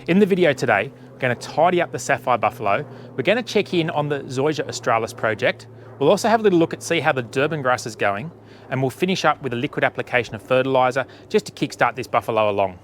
In the video today, we're going to tidy up the sapphire buffalo. We're going to check in on the Zoysia australis project. We'll also have a little look at see how the Durban grass is going, and we'll finish up with a liquid application of fertiliser just to kickstart this buffalo along.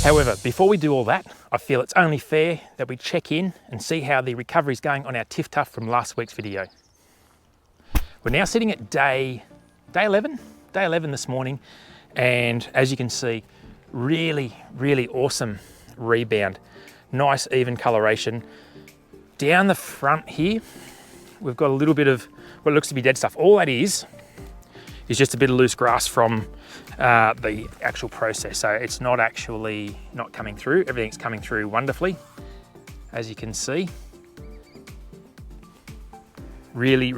However, before we do all that, I feel it's only fair that we check in and see how the recovery is going on our Tiff Tuff from last week's video. We're now sitting at day 11 this morning, and as you can see, really awesome rebound. Nice even coloration. Down the front here, we've got a little bit of what looks to be dead stuff. All that is just a bit of loose grass from the actual process. So it's not actually not coming through. Everything's coming through wonderfully, as you can see. Really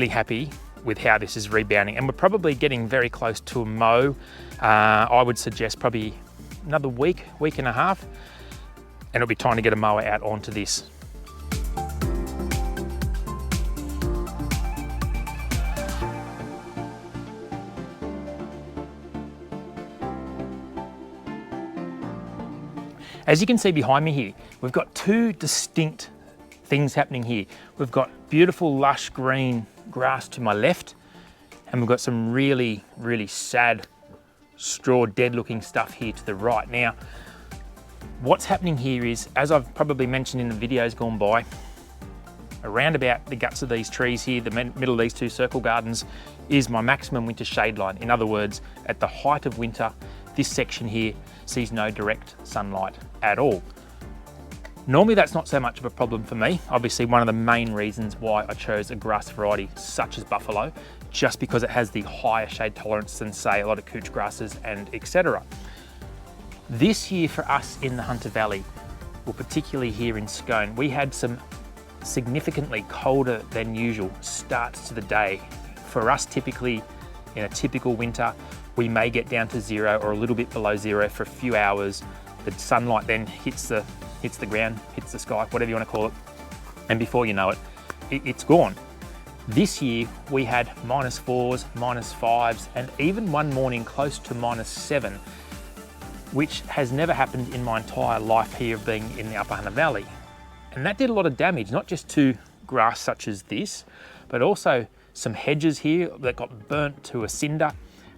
happy with how this is rebounding, and we're probably getting very close to a mow. I would suggest probably another week and a half, and it'll be time to get a mower out onto this. As you can see behind me here, we've got two distinct things happening here. We've got beautiful lush green grass to my left, and we've got some really sad straw dead looking stuff here to the right. Now, what's happening here is, as I've probably mentioned in the videos gone by, around about the guts of these trees here, the middle of these two circle gardens, is my maximum winter shade line. In other words, at the height of winter, this section here sees no direct sunlight at all. Normally that's not so much of a problem for me. Obviously one of the main reasons why I chose a grass variety such as buffalo, just because it has the higher shade tolerance than say a lot of couch grasses and etc. This year for us in the Hunter Valley, well particularly here in Scone, we had some significantly colder than usual starts to the day. For us typically, in a typical winter, we may get down to 0 or a little bit below 0 for a few hours. The sunlight then hits the ground, hits the sky, whatever you want to call it, and before you know it, it's gone. This year we had -4s, -5s, and even one morning close to -7, which has never happened in my entire life here of being in the Upper Hunter Valley. And that did a lot of damage, not just to grass such as this, but also some hedges here that got burnt to a cinder.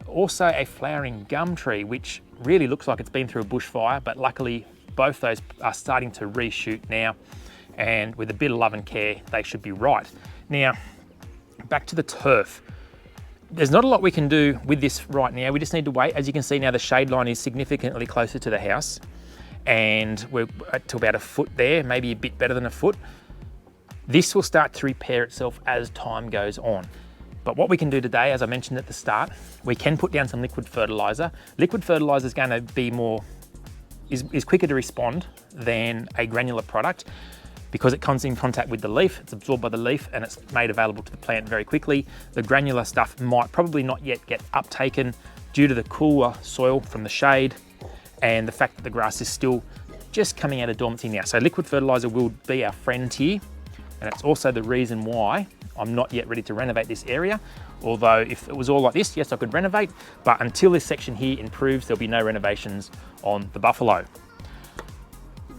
Also a flowering gum tree, which really looks like it's been through a bushfire, but luckily both those are starting to reshoot now, and with a bit of love and care, they should be right. Now, back to the turf. There's not a lot we can do with this right now. We just need to wait. As you can see now, the shade line is significantly closer to the house, and we're to about a foot there, maybe a bit better than a foot. This will start to repair itself as time goes on. But what we can do today, as I mentioned at the start, we can put down some liquid fertiliser. Liquid fertiliser is going to be is quicker to respond than a granular product because it comes in contact with the leaf, it's absorbed by the leaf, and it's made available to the plant very quickly. The granular stuff might probably not yet get uptaken due to the cooler soil from the shade and the fact that the grass is still just coming out of dormancy now. So liquid fertiliser will be our friend here, and it's also the reason why I'm not yet ready to renovate this area. Although if it was all like this, yes, I could renovate, but until this section here improves, there'll be no renovations on the buffalo.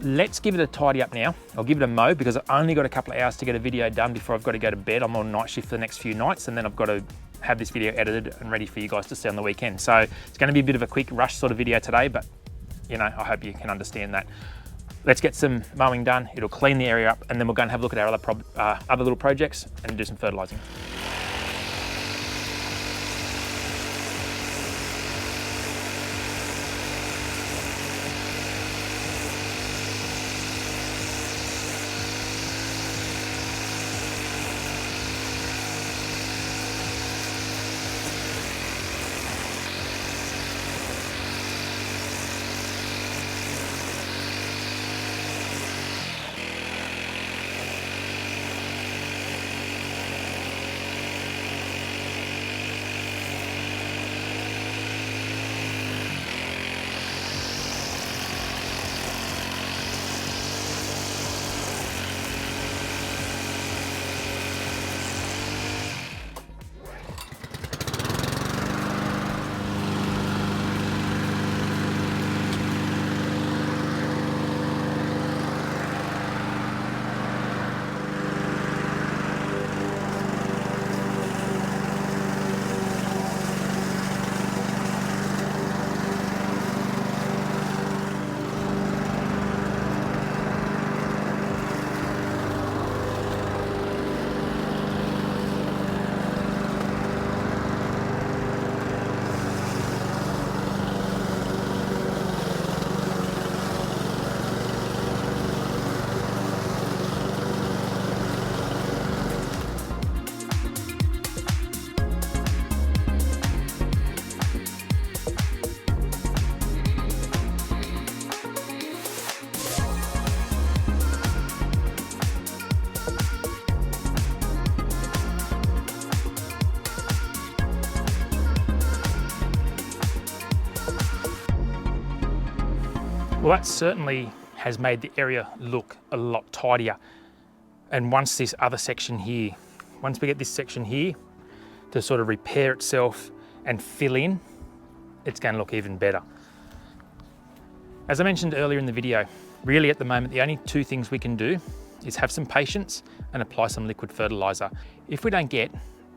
Let's give it a tidy up now. I'll give it a mow because I've only got a couple of hours to get a video done before I've got to go to bed. I'm on night shift for the next few nights, and then I've got to have this video edited and ready for you guys to see on the weekend. So it's going to be a bit of a quick rush sort of video today, but you know, I hope you can understand that. Let's get some mowing done. It'll clean the area up, and then we'll go and have a look at our other little projects and do some fertilising. Well, that certainly has made the area look a lot tidier. And once this other section here, once we get this section here to sort of repair itself and fill in, it's going to look even better. As I mentioned earlier in the video, really at the moment, the only two things we can do is have some patience and apply some liquid fertilizer. If we don't get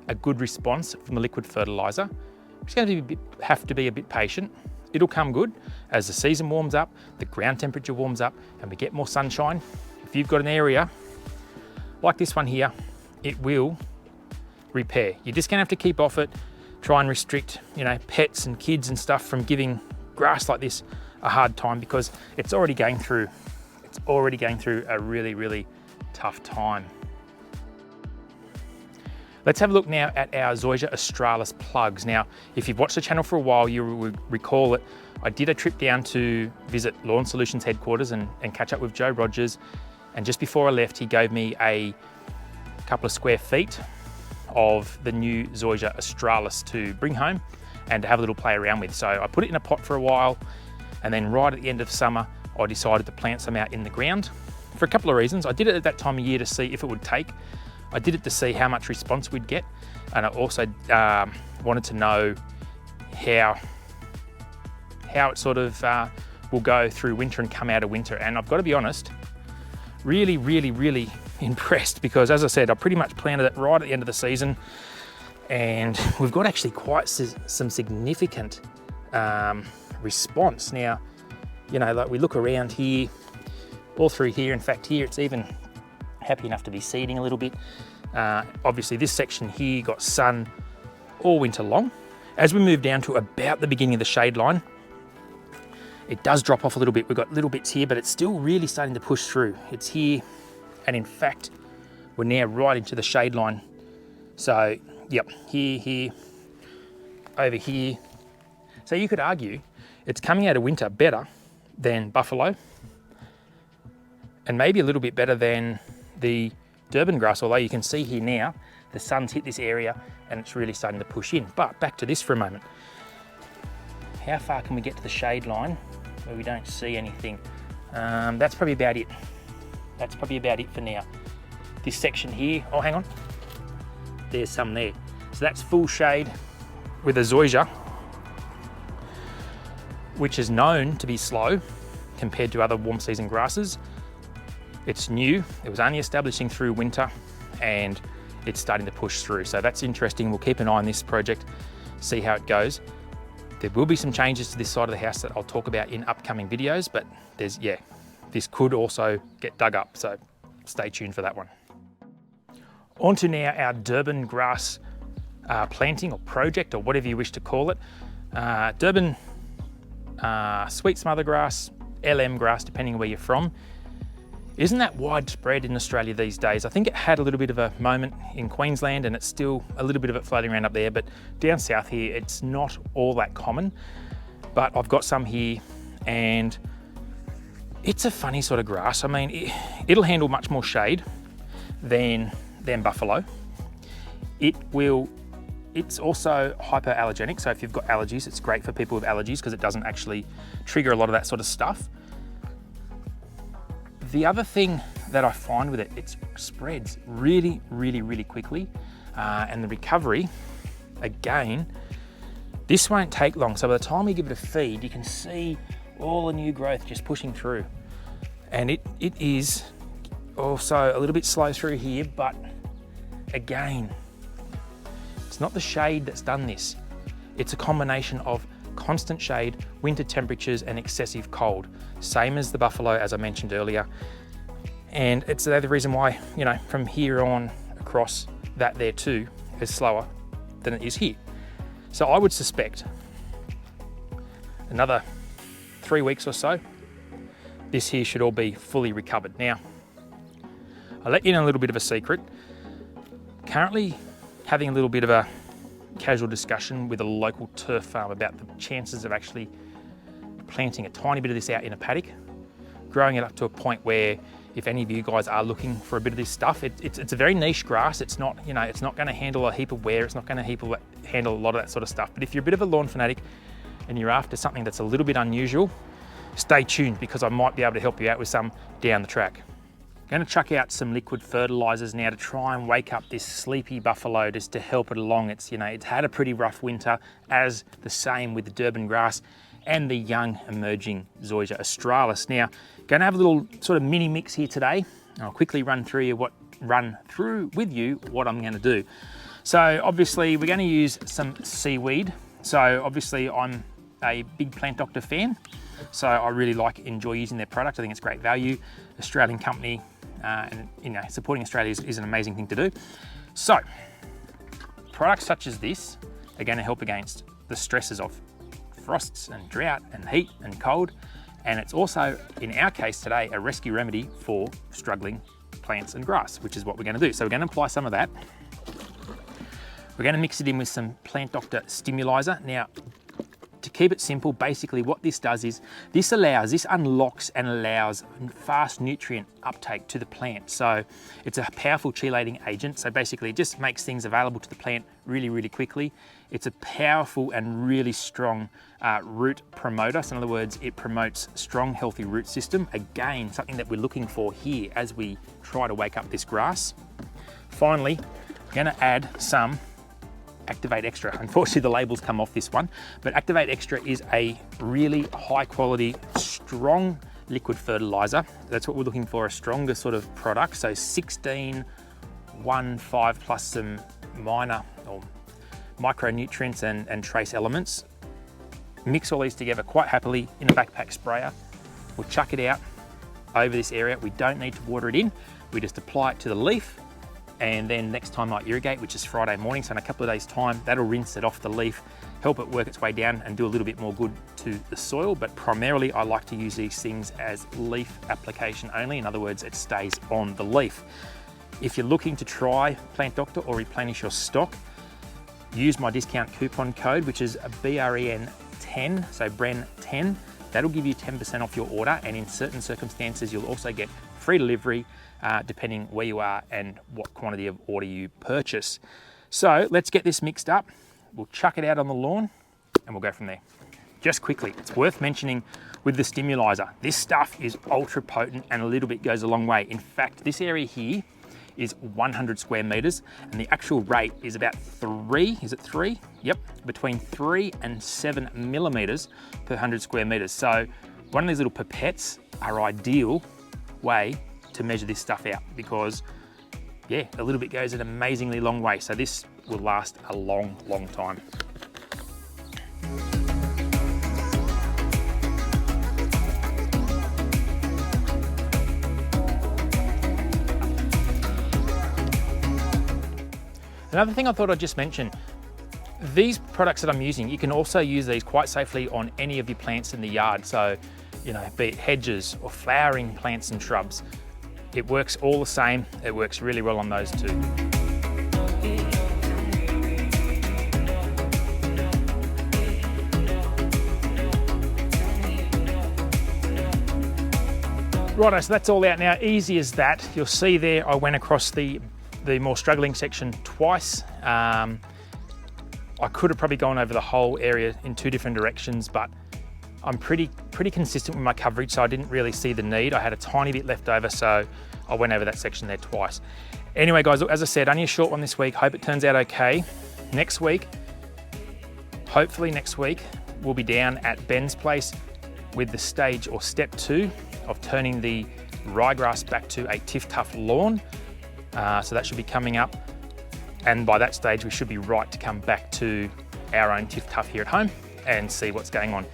a good response from the liquid fertilizer, we're just going to have to be a bit patient. It'll come good as the season warms up, the ground temperature warms up, and we get more sunshine. If you've got an area like this one here, it will repair. You're just gonna have to keep off it, try and restrict, pets and kids and stuff from giving grass like this a hard time, because it's already going through a really, really tough time. Let's have a look now at our Zoysia australis plugs. Now, if you've watched the channel for a while, you will recall that I did a trip down to visit Lawn Solutions headquarters and catch up with Joe Rogers. And just before I left, he gave me a couple of square feet of the new Zoysia australis to bring home and to have a little play around with. So I put it in a pot for a while, and then right at the end of summer, I decided to plant some out in the ground for a couple of reasons. I did it at that time of year to see if it would take. I did it to see how much response we'd get. And I also wanted to know how it sort of will go through winter and come out of winter. And I've got to be honest, really, really, really impressed, because as I said, I pretty much planted it right at the end of the season, and we've got actually quite some significant response. Now, like we look around here, all through here, in fact here it's even happy enough to be seeding a little bit. Obviously this section here got sun all winter long. As we move down to about the beginning of the shade line, it does drop off a little bit. We've got little bits here, but it's still really starting to push through. It's here, and in fact, we're now right into the shade line. So, yep, here, over here. So you could argue it's coming out of winter better than buffalo, and maybe a little bit better than the Durban grass, although you can see here now, the sun's hit this area and it's really starting to push in. But back to this for a moment. How far can we get to the shade line where we don't see anything? That's probably about it. That's probably about it for now. This section here, oh, hang on. There's some there. So that's full shade with a Zoysia, which is known to be slow compared to other warm season grasses. It's new, it was only establishing through winter, and it's starting to push through. So that's interesting. We'll keep an eye on this project, see how it goes. There will be some changes to this side of the house that I'll talk about in upcoming videos, but this could also get dug up, so stay tuned for that one. On to now our Durban grass planting or project, or whatever you wish to call it. Durban sweet smother grass, LM grass, depending on where you're from. Isn't that widespread in Australia these days? I think it had a little bit of a moment in Queensland, and it's still a little bit of it floating around up there, but down south here, it's not all that common. But I've got some here, and it's a funny sort of grass. I mean, it'll handle much more shade than buffalo. It's also hypoallergenic, so if you've got allergies, it's great for people with allergies because it doesn't actually trigger a lot of that sort of stuff. The other thing that I find with it, it spreads really, really, really quickly, and the recovery, again, this won't take long. So by the time we give it a feed, you can see all the new growth just pushing through. And it is also a little bit slow through here, but again, it's not the shade that's done this. It's a combination of constant shade, winter temperatures, and excessive cold. Same as the buffalo, as I mentioned earlier. And it's the reason why, from here on across, that there too is slower than it is here. So I would suspect another 3 weeks or so, this here should all be fully recovered. Now, I'll let you know a little bit of a secret. Currently having a little bit of a casual discussion with a local turf farm about the chances of actually planting a tiny bit of this out in a paddock, growing it up to a point where if any of you guys are looking for a bit of this stuff, it's a very niche grass. It's not, it's not going to handle a heap of wear. It's not going to handle a lot of that sort of stuff. But if you're a bit of a lawn fanatic and you're after something that's a little bit unusual, stay tuned because I might be able to help you out with some down the track. Going to chuck out some liquid fertilizers now to try and wake up this sleepy buffalo, just to help it along. It's had a pretty rough winter, as the same with the Durban grass and the young emerging Zoysia australis. Now, going to have a little sort of mini mix here today. I'll quickly run through with you what I'm going to do. So obviously we're going to use some seaweed. So obviously I'm a big Plant Doctor fan, so I really enjoy using their product. I think it's great value. Australian company, and supporting Australia is an amazing thing to do. So products such as this are going to help against the stresses of frosts and drought and heat and cold, and it's also, in our case today, a rescue remedy for struggling plants and grass, which is what we're going to do. So we're going to apply some of that. We're going to mix it in with some Plant Doctor Stimulizer. Now, to keep it simple, basically what this does is this unlocks and allows fast nutrient uptake to the plant. So it's a powerful chelating agent. So basically it just makes things available to the plant really, really quickly. It's a powerful and really strong root promoter. So in other words, it promotes strong, healthy root system. Again, something that we're looking for here as we try to wake up this grass. Finally, we're going to add some Activate Extra. Unfortunately, the labels come off this one, but Activate Extra is a really high quality, strong liquid fertilizer. That's what we're looking for, a stronger sort of product. So 16, 1,5 plus some minor or micronutrients and trace elements. Mix all these together quite happily in a backpack sprayer. We'll chuck it out over this area. We don't need to water it in. We just apply it to the leaf. And then next time I irrigate, which is Friday morning, so in a couple of days' time, that'll rinse it off the leaf, help it work its way down and do a little bit more good to the soil. But primarily, I like to use these things as leaf application only. In other words, it stays on the leaf. If you're looking to try Plant Doctor or replenish your stock, use my discount coupon code, which is BREN10, so BREN10. That'll give you 10% off your order, and in certain circumstances, you'll also get free delivery depending where you are and what quantity of order you purchase. So let's get this mixed up. We'll chuck it out on the lawn and we'll go from there. Just quickly, it's worth mentioning with the Stimulizer, this stuff is ultra potent and a little bit goes a long way. In fact, this area here is 100 square meters and the actual rate is about 3, is it 3? Yep, between 3 and 7 millimeters per 100 square meters. So one of these little pipettes are ideal way to measure this stuff out because, yeah, a little bit goes an amazingly long way. So this will last a long, long time. Another thing I thought I'd just mention, these products that I'm using, you can also use these quite safely on any of your plants in the yard. So, be it hedges or flowering plants and shrubs. It works all the same. It works really well on those too. Righto, so that's all out now. Easy as that. You'll see there I went across the more struggling section twice. I could have probably gone over the whole area in 2 different directions, but I'm pretty consistent with my coverage, so I didn't really see the need. I had a tiny bit left over, so I went over that section there twice. Anyway, guys, as I said, only a short one this week. Hope it turns out okay. Hopefully next week, we'll be down at Ben's place with the stage or step 2 of turning the ryegrass back to a tiff-tuff lawn. So that should be coming up. And by that stage, we should be right to come back to our own tiff-tuff here at home and see what's going on.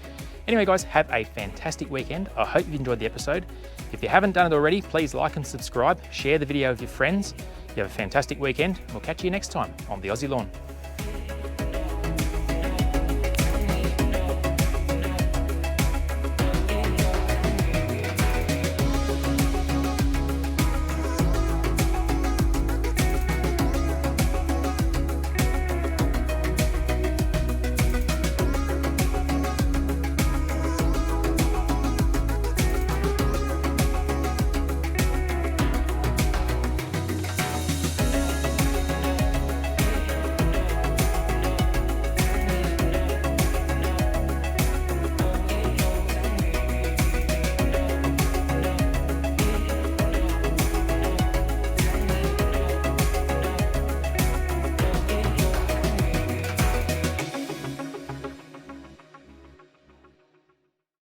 Anyway, guys, have a fantastic weekend. I hope you've enjoyed the episode. If you haven't done it already, please like and subscribe. Share the video with your friends. You have a fantastic weekend. We'll catch you next time on the Aussie Lawn.